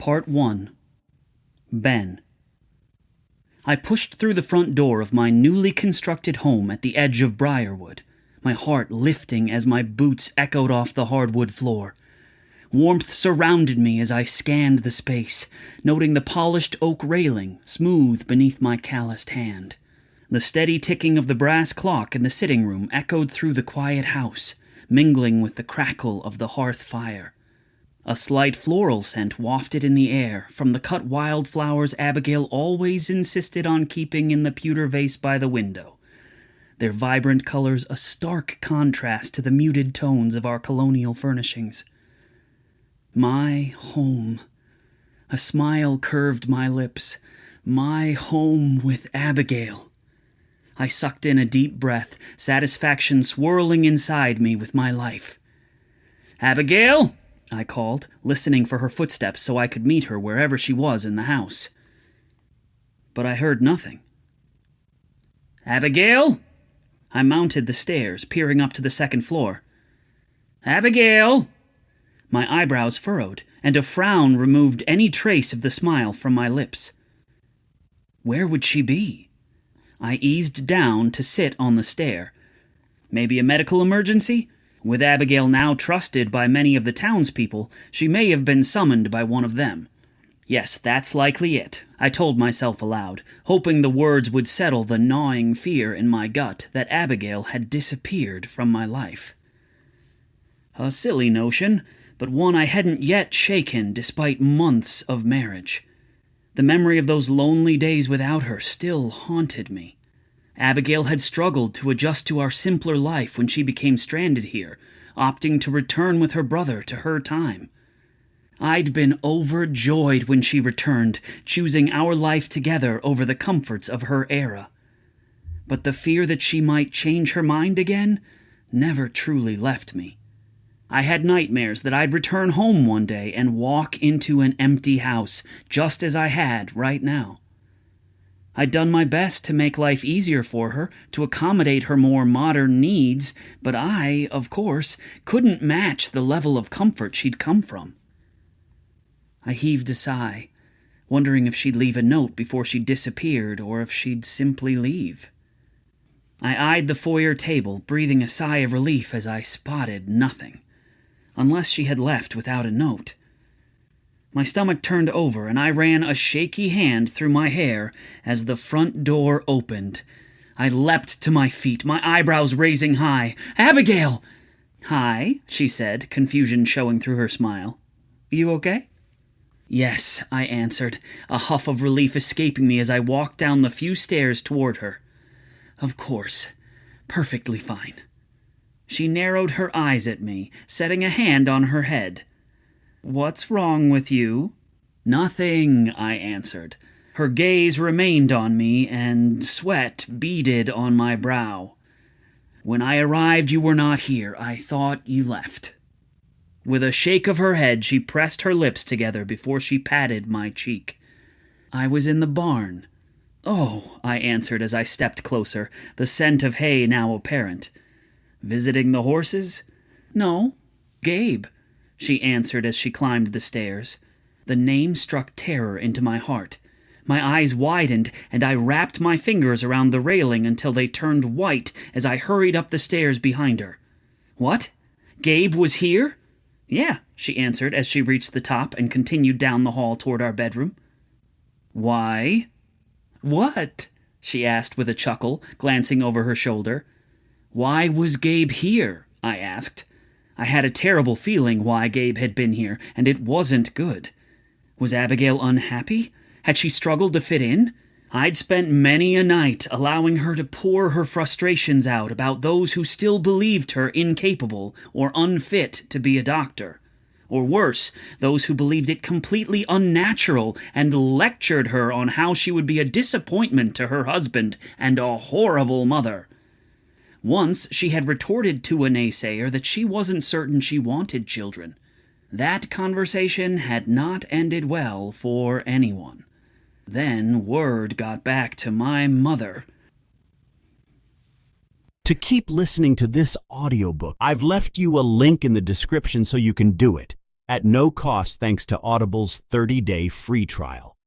Part 1. Ben. I pushed through the front door of my newly constructed home at the edge of Briarwood, my heart lifting as my boots echoed off the hardwood floor. Warmth surrounded me as I scanned the space, noting the polished oak railing smooth beneath my calloused hand. The steady ticking of the brass clock in the sitting room echoed through the quiet house, mingling with the crackle of the hearth fire. A slight floral scent wafted in the air from the cut wildflowers Abigail always insisted on keeping in the pewter vase by the window, their vibrant colors a stark contrast to the muted tones of our colonial furnishings. My home. A smile curved my lips. My home with Abigail. I sucked in a deep breath, satisfaction swirling inside me with my life. "Abigail!" I called, listening for her footsteps so I could meet her wherever she was in the house. But I heard nothing. "Abigail!" I mounted the stairs, peering up to the second floor. "Abigail!" My eyebrows furrowed, and a frown removed any trace of the smile from my lips. Where would she be? I eased down to sit on the stair. Maybe a medical emergency? With Abigail now trusted by many of the townspeople, she may have been summoned by one of them. Yes, that's likely it, I told myself aloud, hoping the words would settle the gnawing fear in my gut that Abigail had disappeared from my life. A silly notion, but one I hadn't yet shaken despite months of marriage. The memory of those lonely days without her still haunted me. Abigail had struggled to adjust to our simpler life when she became stranded here, opting to return with her brother to her time. I'd been overjoyed when she returned, choosing our life together over the comforts of her era. But the fear that she might change her mind again never truly left me. I had nightmares that I'd return home one day and walk into an empty house, just as I had right now. I'd done my best to make life easier for her, to accommodate her more modern needs, but I, of course, couldn't match the level of comfort she'd come from. I heaved a sigh, wondering if she'd leave a note before she disappeared or if she'd simply leave. I eyed the foyer table, breathing a sigh of relief as I spotted nothing. Unless she had left without a note. My stomach turned over, and I ran a shaky hand through my hair as the front door opened. I leapt to my feet, my eyebrows raising high. "Abigail!" "Hi," she said, confusion showing through her smile. "You okay?" "Yes," I answered, a huff of relief escaping me as I walked down the few stairs toward her. "Of course. Perfectly fine." She narrowed her eyes at me, setting a hand on her head. "What's wrong with you?" "Nothing," I answered. Her gaze remained on me, and sweat beaded on my brow. "When I arrived, you were not here. I thought you left." With a shake of her head, she pressed her lips together before she patted my cheek. "I was in the barn." "Oh," I answered as I stepped closer, the scent of hay now apparent. "Visiting the horses?" "No, Gabe," she answered as she climbed the stairs. The name struck terror into my heart. My eyes widened, and I wrapped my fingers around the railing until they turned white as I hurried up the stairs behind her. "What? Gabe was here?" "Yeah," she answered as she reached the top and continued down the hall toward our bedroom. "Why?" "What?" she asked with a chuckle, glancing over her shoulder. "Why was Gabe here?" I asked. I had a terrible feeling why Gabe had been here, and it wasn't good. Was Abigail unhappy? Had she struggled to fit in? I'd spent many a night allowing her to pour her frustrations out about those who still believed her incapable or unfit to be a doctor. Or worse, those who believed it completely unnatural and lectured her on how she would be a disappointment to her husband and a horrible mother. Once she had retorted to a naysayer that she wasn't certain she wanted children. That conversation had not ended well for anyone. Then word got back to my mother. To keep listening to this audiobook, I've left you a link in the description so you can do it. at no cost thanks to Audible's 30-day free trial.